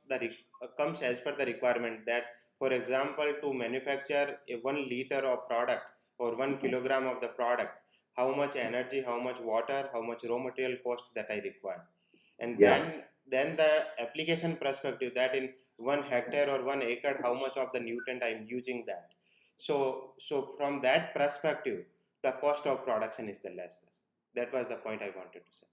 as per the requirement, that for example, to manufacture a 1 liter of product or 1 kilogram of the product, how much energy, how much water, how much raw material cost that I require, and Yeah. then the application perspective, that in 1 hectare or 1 acre, how much of the nutrient I am using that. So from that perspective, the cost of production is the lesser. That was the point I wanted to say.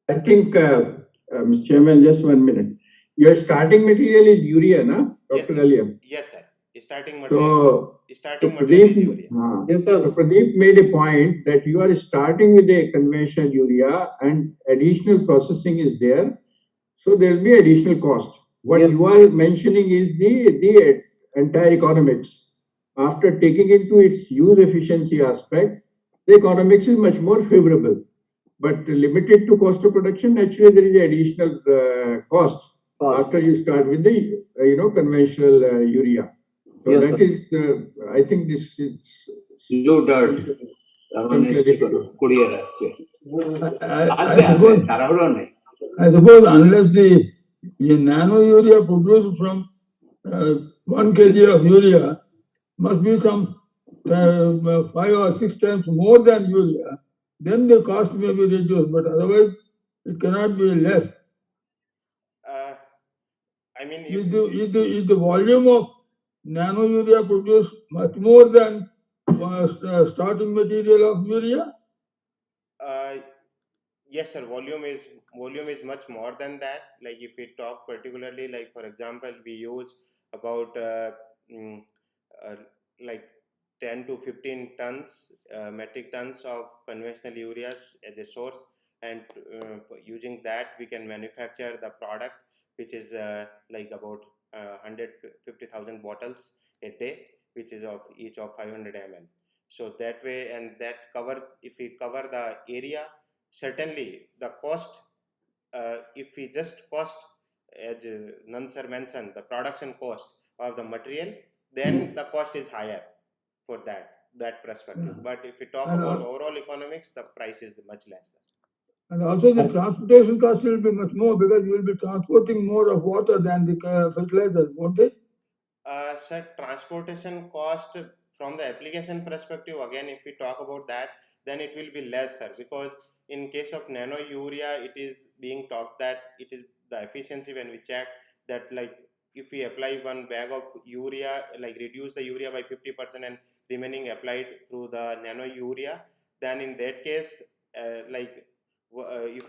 I think, Mr. Chairman, just 1 minute. Your starting material is urea, na, Yes, Dr. sir. Raliya? Yes, sir. Starting So, material is urea. Yes, sir. So Pradeep made a point that you are starting with a conventional urea and additional processing is there. So there will be additional cost. What Yes. you are mentioning is the entire economics. After taking into its use efficiency aspect, the economics is much more favorable. But limited to cost of production, naturally there is additional cost after you start with the conventional urea. So Yes, that sir. is, I think this is Low dirt. some clarification. I suppose unless the nano urea produced from 1 kg of urea must be some 5 or 6 times more than urea, then the cost may be reduced, but otherwise it cannot be less. I mean, Is the volume of nano urea produced much more than starting material of urea? yes, sir. Volume is much more than that. Like if we talk particularly, like for example, we use about mm, uh, like 10 to 15 tons, metric tons of conventional urea as a source, and using that we can manufacture the product, which is like about 150,000 bottles a day, which is of each of 500 ml. So that way, and that covers, if we cover the area, certainly the cost, if we just cost, as Nan sir mentioned, the production cost of the material, then the cost is higher for that perspective. But if we talk And about overall economics, the price is much less. And also the transportation cost will be much more because you will be transporting more of water than the fertilizer, won't it? Sir, transportation cost from the application perspective, again, if we talk about that, then it will be less, sir, because in case of nano urea, it is being talked that it is the efficiency when we check that, like, if we apply one bag of urea, like reduce the urea by 50% and remaining applied through the nano urea, then in that case, like, if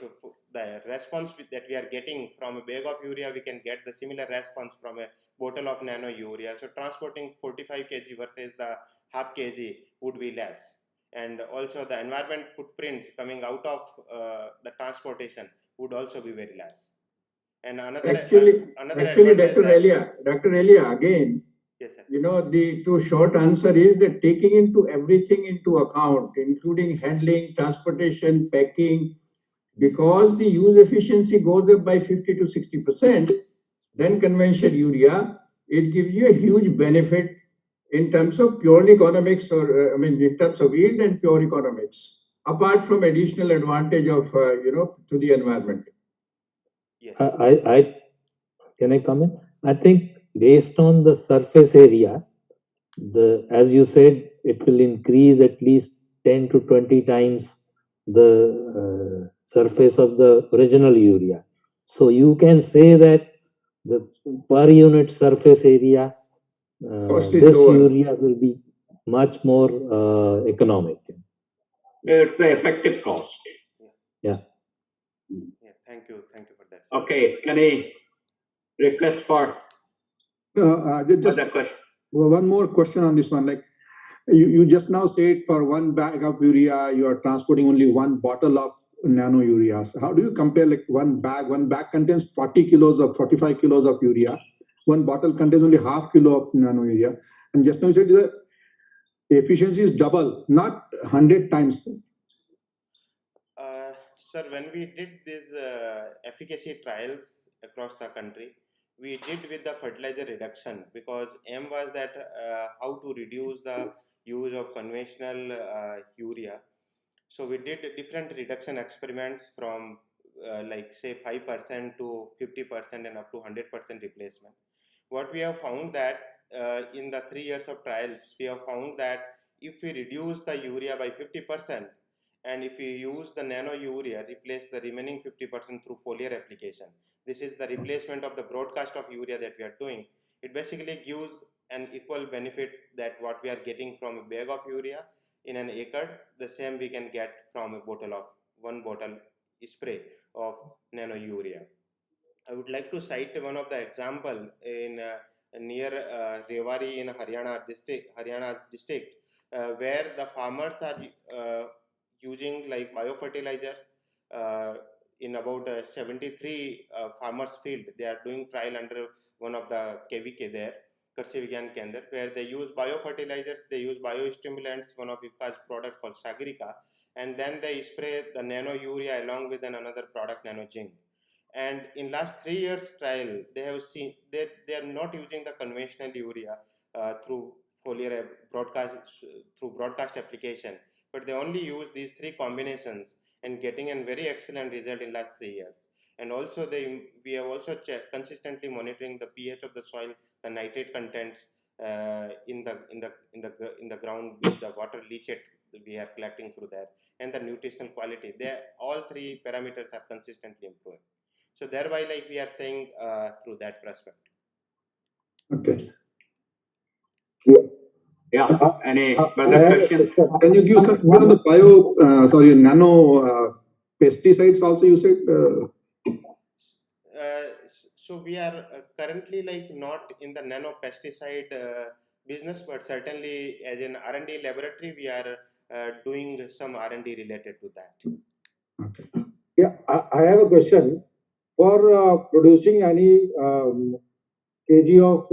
the response that we are getting from a bag of urea, we can get the similar response from a bottle of nano urea. So transporting 45 kg versus the half kg would be less, and also the environment footprints coming out of the transportation would also be very less. And another Actually, advantage Dr. Ralia, again, yes, sir. you know, the too short answer is that taking into everything into account, including handling, transportation, packing, because the use efficiency goes up by 50 to 60%, then conventional urea, it gives you a huge benefit in terms of purely economics, or in terms of yield and pure economics, apart from additional advantage of, to the environment. Yes. Can I come in? I think based on the surface area, as you said, it will increase at least 10 to 20 times the surface of the original urea. So you can say that the per unit surface area, Cost is this lower. urea will be much more economic. It's the effective cost. Yeah. Yeah, thank you for that, sir. Okay, can I request for Just other question? one more question on this one. Like you just now said, for one bag of urea, you are transporting only one bottle of nano urea. So how do you compare, like one bag contains 40 kilos or 45 kilos of urea. One bottle contains only half kilo of nano urea. And just now you said the efficiency is double, not 100 times. Sir, when we did these efficacy trials across the country, we did with the fertilizer reduction, because aim was that how to reduce the use of conventional urea. So we did different reduction experiments from like say 5% to 50% and up to 100% replacement. What we have found that in the 3 years of trials, we have found that if we reduce the urea by 50%, and if we use the nano urea, replace the remaining 50% through foliar application, this is the replacement of the broadcast of urea that we are doing. It basically gives an equal benefit that what we are getting from a bag of urea in an acre, the same we can get from a bottle of one bottle spray of nano urea. I would like to cite one of the example in near Rewari in Haryana's district, where the farmers are using like biofertilizers in about 73 farmers field. They are doing trial under one of the KVK there, Karshi Vigyan Kendra, where they use biofertilizers, they use biostimulants, one of IFCA's product called Sagrika, and then they spray the nano urea along with another product, nano zinc. And in last 3 years trial, they have seen that they are not using the conventional urea through foliar broadcast application, but they only use these three combinations and getting a very excellent result in last 3 years. And also we have also consistently monitoring the pH of the soil, the nitrate contents in the ground with the water leachate we are collecting through that, and the nutritional quality. All three parameters are consistently improving. So thereby, like we are saying through that perspective. Okay. Yeah. Any further questions? Can you give some on the nano pesticides also, you said? So we are currently like not in the nano pesticide business, but certainly as an R&D laboratory, we are doing some R&D related to that. Okay. Yeah, I have a question. For producing any kg of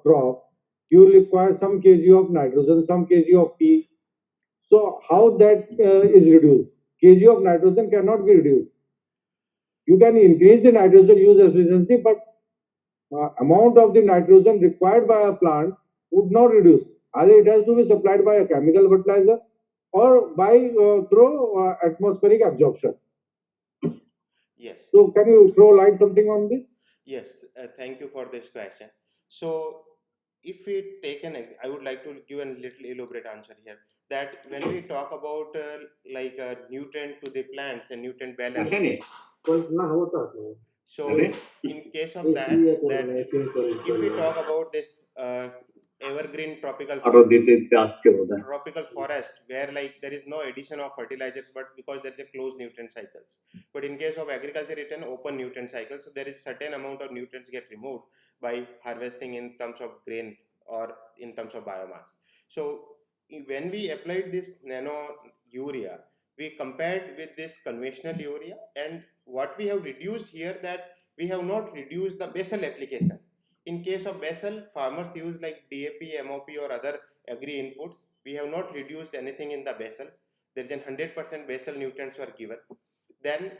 crop, you require some kg of nitrogen, some kg of P. So how that is reduced? Kg of nitrogen cannot be reduced. You can increase the nitrogen use efficiency, but amount of the nitrogen required by a plant would not reduce. Either it has to be supplied by a chemical fertilizer or by through atmospheric absorption. Yes. So can you throw light something on this? Yes, thank you for this question. So, if we take I would like to give a little elaborate answer here. That when we talk about like a nutrient to the plants and nutrient balance, so in case of that, if we talk about this evergreen tropical forest where like there is no addition of fertilizers, but because there is a closed nutrient cycles. But in case of agriculture, it's an open nutrient cycle, so there is certain amount of nutrients get removed by harvesting in terms of grain or in terms of biomass. So when we applied this nano urea, we compared with this conventional urea, and what we have reduced here, that we have not reduced the basal application. In case of basal, farmers use like DAP, MOP or other agri inputs. We have not reduced anything in the basal. There is a 100% basal nutrients were given. Then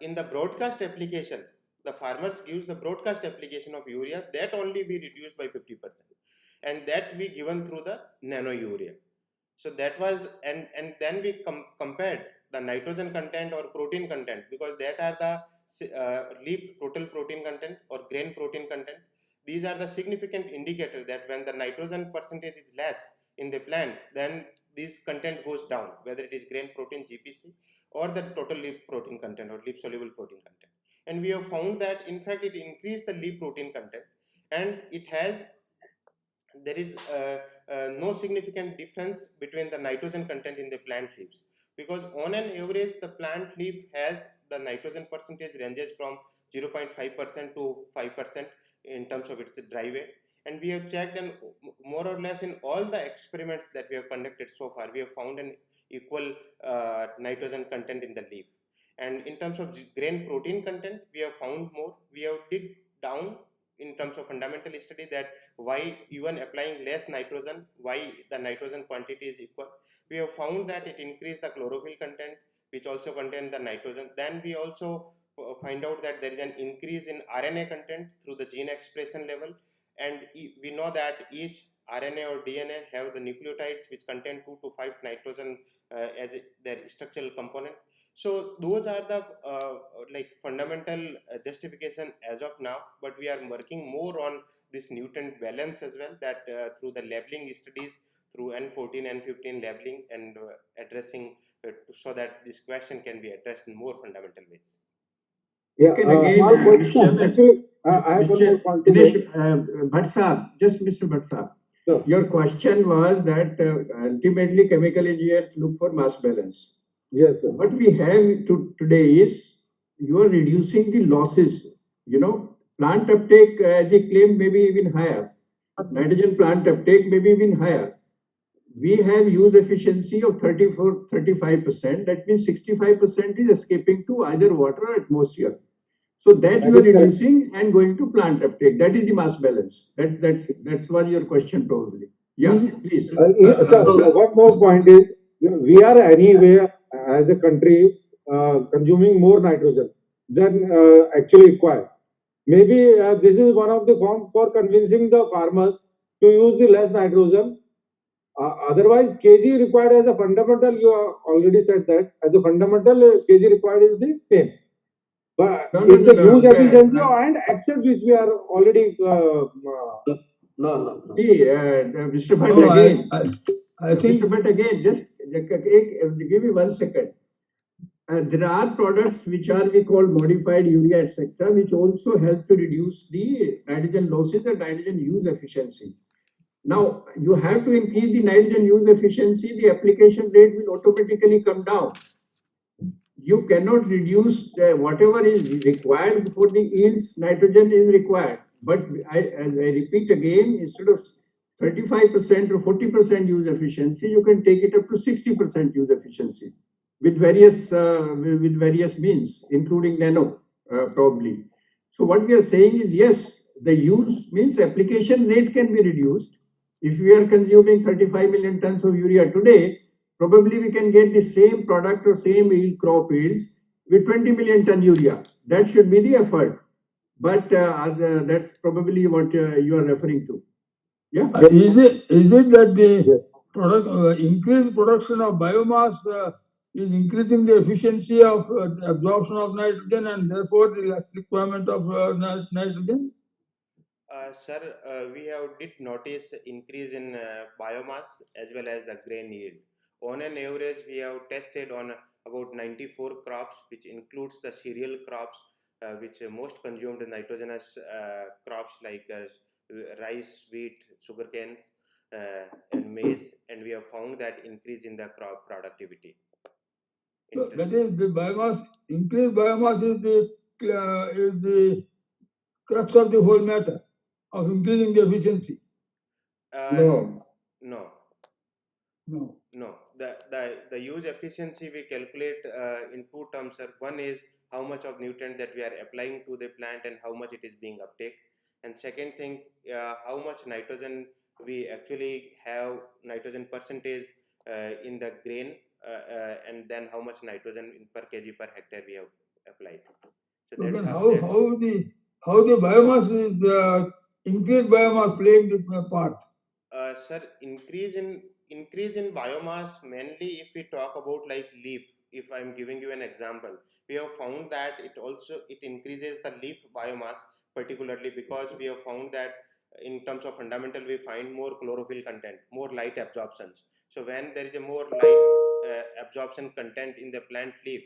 in the broadcast application, the farmers gives the broadcast application of urea, that only we reduced by 50%, and that we given through the nano urea. So that was, and then we compared the nitrogen content or protein content, because that are the leaf total protein content or grain protein content. These are the significant indicator that when the nitrogen percentage is less in the plant, then this content goes down, whether it is grain protein GPC or the total leaf protein content or leaf soluble protein content. And we have found that in fact it increased the leaf protein content, and it has, there is no significant difference between the nitrogen content in the plant leaves, because on an average the plant leaf has the nitrogen percentage ranges from 0.5% to 5% in terms of its dry weight. And we have checked, and more or less in all the experiments that we have conducted so far, we have found an equal nitrogen content in the leaf. And in terms of grain protein content, we have found more. We have dig down in terms of fundamental study that why even applying less nitrogen, why the nitrogen quantity is equal. We have found that it increased the chlorophyll content, which also contain the nitrogen. Then we also find out that there is an increase in RNA content through the gene expression level, and we know that each RNA or DNA have the nucleotides which contain 2 to 5 nitrogen as their structural component. So those are the like fundamental justification as of now, but we are working more on this nutrient balance as well, that through the labeling studies, through N14, N15 labeling, and addressing so that this question can be addressed in more fundamental ways. Yeah, Again, my question, actually, I have one more point to make. Bhatt Saab, just Mr. Bhatt Saab. Sure. Your question was that ultimately chemical engineers look for mass balance. Yes, sir. What we have today is you are reducing the losses. You know, plant uptake, as a claim, may be even higher. Nitrogen plant uptake may be even higher. We have use efficiency of 35%. That means 65% is escaping to either water or atmosphere. So that you are reducing and going to plant uptake. That is the mass balance. That's what your question probably. Yeah, please. So one more point is, we are anyway as a country consuming more nitrogen than actually required. Maybe this is one of the forms for convincing the farmers to use the less nitrogen. Otherwise, kg required as a fundamental, you already said that as a fundamental, kg required is the same. But it's the use efficiency and access which we are already. See, Mr. Bhatt, again. I think. Mr. Bhatt, again, just give me 1 second. There are products which are we call modified urea, etc., which also help to reduce the nitrogen losses and nitrogen use efficiency. Now, you have to increase the nitrogen use efficiency, the application rate will automatically come down. You cannot reduce whatever is required for the yields, nitrogen is required. But I repeat again, instead of 35% or 40% use efficiency, you can take it up to 60% use efficiency. with various means, including nano, probably. So what we are saying is, yes, the use means application rate can be reduced. If we are consuming 35 million tons of urea today, probably we can get the same product or same yield crop yields with 20 million ton urea. That should be the effort. But that's probably what you are referring to. Yeah. Is it that the increased production of biomass is increasing the efficiency of absorption of nitrogen and therefore the less requirement of nitrogen? Sir, we did notice increase in biomass as well as the grain yield. On an average, we have tested on about 94 crops, which includes the cereal crops, which most consumed nitrogenous crops like rice, wheat, sugarcane, and maize, and we have found that increase in the crop productivity. That is, the biomass, increased biomass is the crux of the whole matter of increasing the efficiency. No. No. No. No. The use efficiency we calculate in two terms, sir. One is how much of nutrient that we are applying to the plant and how much it is being uptake. And second thing, how much nitrogen we actually have nitrogen percentage in the grain, and then how much nitrogen per kg per hectare we have applied. So So that's then how the biomass is increased biomass playing the part? Sir, increase in biomass mainly if we talk about like leaf. If I'm giving you an example, we have found that it increases the leaf biomass, particularly because we have found that in terms of fundamental we find more chlorophyll content, more light absorptions. So when there is a more light absorption content in the plant leaf,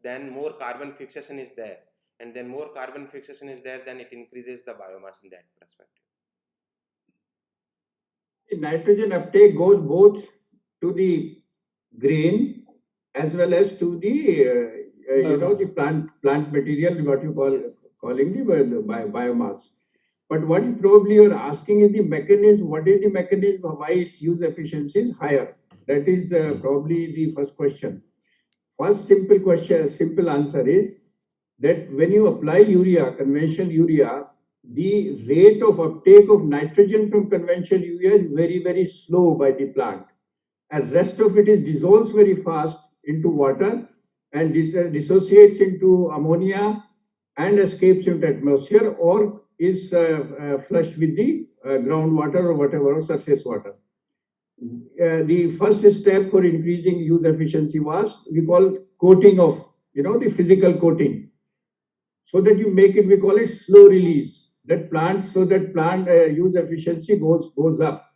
then more carbon fixation is there, and then more carbon fixation is there, then it increases the biomass in that perspective. Nitrogen uptake goes both to the grain as well as to the the plant material, what you calling the biomass. But what probably you're asking is the mechanism. What is the mechanism why its use efficiency is higher? That is probably the first question. First simple answer is that when you apply urea, conventional urea, the rate of uptake of nitrogen from conventional urea is very, very slow by the plant. And rest of it is dissolves very fast into water and dissociates into ammonia and escapes into atmosphere or is flushed with the groundwater or whatever, or surface water. The first step for increasing use efficiency was we call coating of, the physical coating. So that you make it, we call it slow release. That plant use efficiency goes up.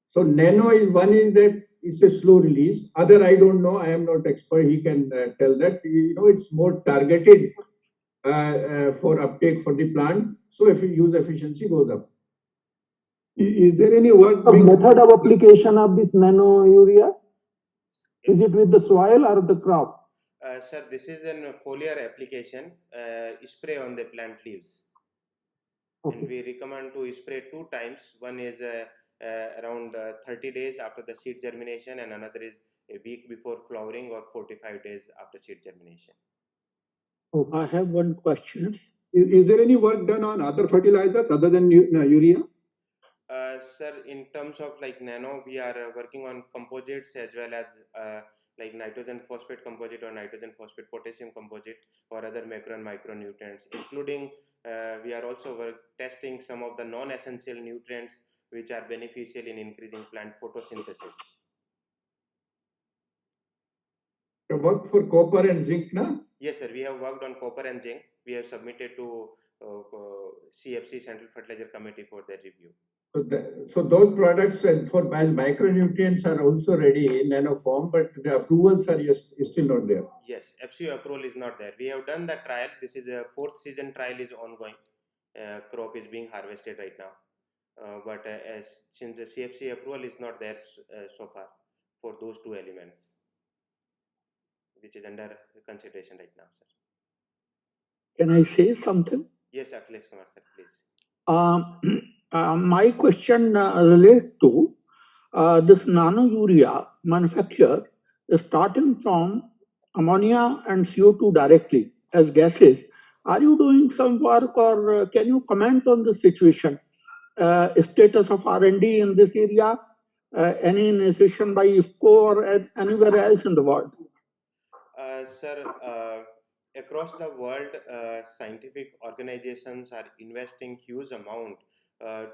So nano is that it's a slow release. Other I don't know. I am not expert. He can tell that. It's more targeted for uptake for the plant. So if use efficiency goes up. Is there any work? The method of application of this nano urea? Is it with the soil or the crop? Sir, this is a foliar application, spray on the plant leaves. Okay. And we recommend to spray 2 times. One is around 30 days after the seed germination, and another is a week before flowering or 45 days after seed germination. I have one question. Is there any work done on other fertilizers other than urea? Sir, in terms of like nano, we are working on composites as well as like nitrogen phosphate composite or nitrogen phosphate potassium composite or other macro and micronutrients, including we are also testing some of the non-essential nutrients which are beneficial in increasing plant photosynthesis. You worked for copper and zinc, no? Yes, sir. We have worked on copper and zinc. We have submitted to CFC, Central Fertilizer Committee, for their review. So those products for micronutrients are also ready in nano form, but the approvals are still not there. Yes, FCO approval is not there. We have done the trial. This is a 4th season trial is ongoing. Crop is being harvested right now. But since the CFC approval is not there so far for those 2 elements, which is under consideration right now, sir. Can I say something? Yes, Akhilesh Kumar, sir, please. My question relates to this nano urea manufacture starting from ammonia and CO2 directly as gases. Are you doing some work, or can you comment on the situation, status of R&D in this area, any initiation by IFCO or anywhere else in the world? Sir, across the world, scientific organizations are investing huge amount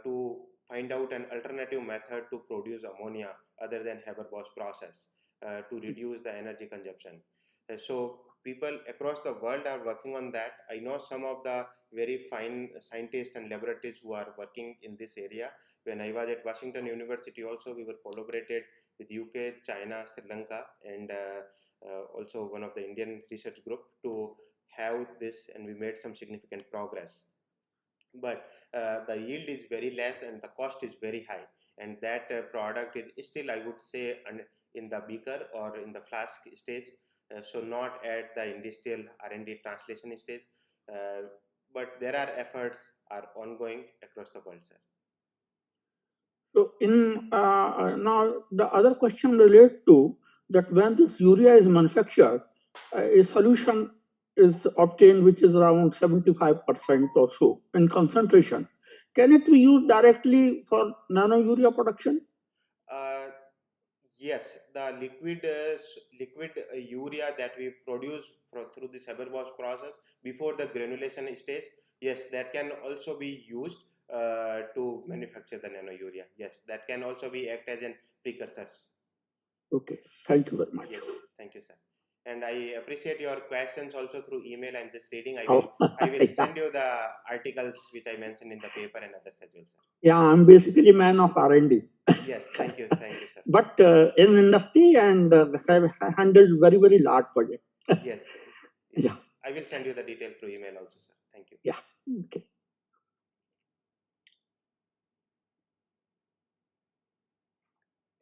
to find out an alternative method to produce ammonia other than Haber-Bosch process to reduce the energy consumption. So people across the world are working on that. I know some of the very fine scientists and laboratories who are working in this area. When I was at Washington University also, we were collaborated with UK, China, Sri Lanka, and also one of the Indian research group to have this, and we made some significant progress. But the yield is very less and the cost is very high, and that product is still, I would say, in the beaker or in the flask stage, so not at the industrial R&D translation stage. But there are efforts are ongoing across the world, sir. So in now the other question relates to that when this urea is manufactured, a solution is obtained which is around 75% or so in concentration. Can it be used directly for nano urea production? Yes, the liquid urea that we produce through this Haber-Bosch process before the granulation stage, yes, that can also be used to manufacture the nano urea. Yes, that can also be act as an precursors. Okay, thank you very much. Yes, thank you, sir. And I appreciate your questions also through email. I'm just reading. I will send you the articles which I mentioned in the paper and others as well, sir. Yeah, I'm basically man of R&D. Yes, thank you, sir. But in industry and have handled very, very large project. Yes. Yeah. I will send you the detail through email also, sir. Thank you. Yeah. Okay.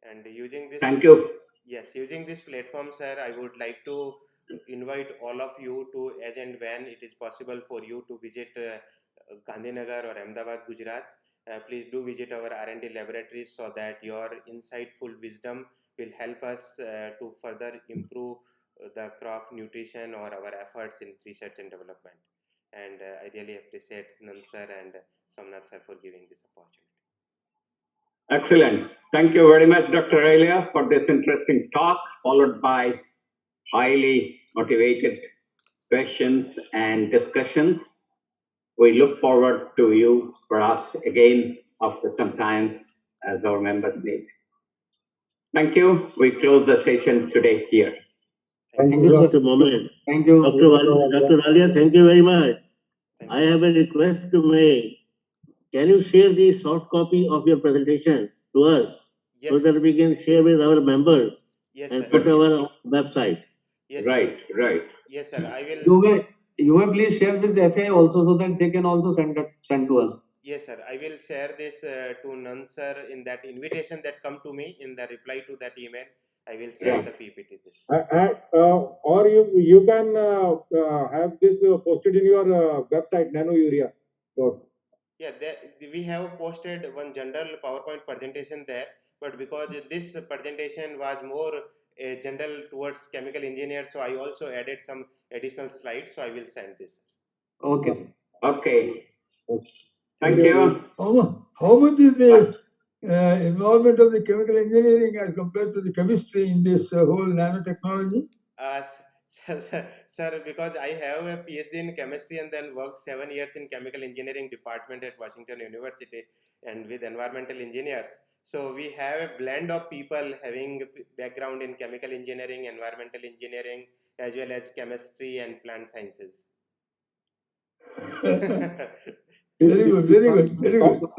And using this. Thank you. Yes, using this platform, sir, I would like to invite all of you to, as and when it is possible for you to visit Gandhinagar or Ahmedabad, Gujarat. Please do visit our R&D laboratories so that your insightful wisdom will help us to further improve the crop nutrition or our efforts in research and development. And I really appreciate Nand sir and Somnath sir for giving this opportunity. Excellent. Thank you very much, Dr. Raliya, for this interesting talk, followed by highly motivated questions and discussions. We look forward to you for us again after some time as our members need. Thank you. We close the session today here. Thank you, Dr. Mohammed. Thank you. Dr. Raliya, thank you very much. I have a request to make. Can you share the soft copy of your presentation to us so that we can share with our members and put our website? Yes, right. Yes, sir. I will. You may please share with the FA also so that they can also send to us. Yes, sir. I will share this to Nand sir in that invitation that come to me in the reply to that email. I will send the PPT this. Or you can have this posted in your website, Nano Urea. Yeah, we have posted one general PowerPoint presentation there, but because this presentation was more general towards chemical engineers, so I also added some additional slides, so I will send this. Okay. Okay. Thank you. How much is the involvement of the chemical engineering as compared to the chemistry in this whole nanotechnology? Sir, because I have a PhD in chemistry and then worked 7 years in chemical engineering department at Washington University and with environmental engineers. So we have a blend of people having background in chemical engineering, environmental engineering, as well as chemistry and plant sciences. Very good.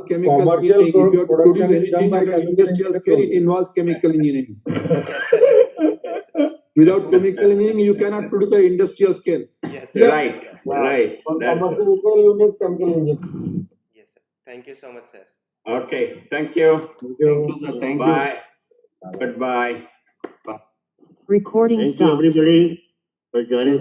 Chemical engineering. If you have to produce anything at an industrial scale, it involves chemical engineering. Yes, sir. Yes, sir. Without chemical engineering, you cannot produce at industrial scale. Yes, sir. Right. Yes, sir. Right. Yes, sir. Thank you so much, sir. Okay. Thank you. Thank you, sir. Thank Bye. Goodbye. Thank you, everybody, for joining.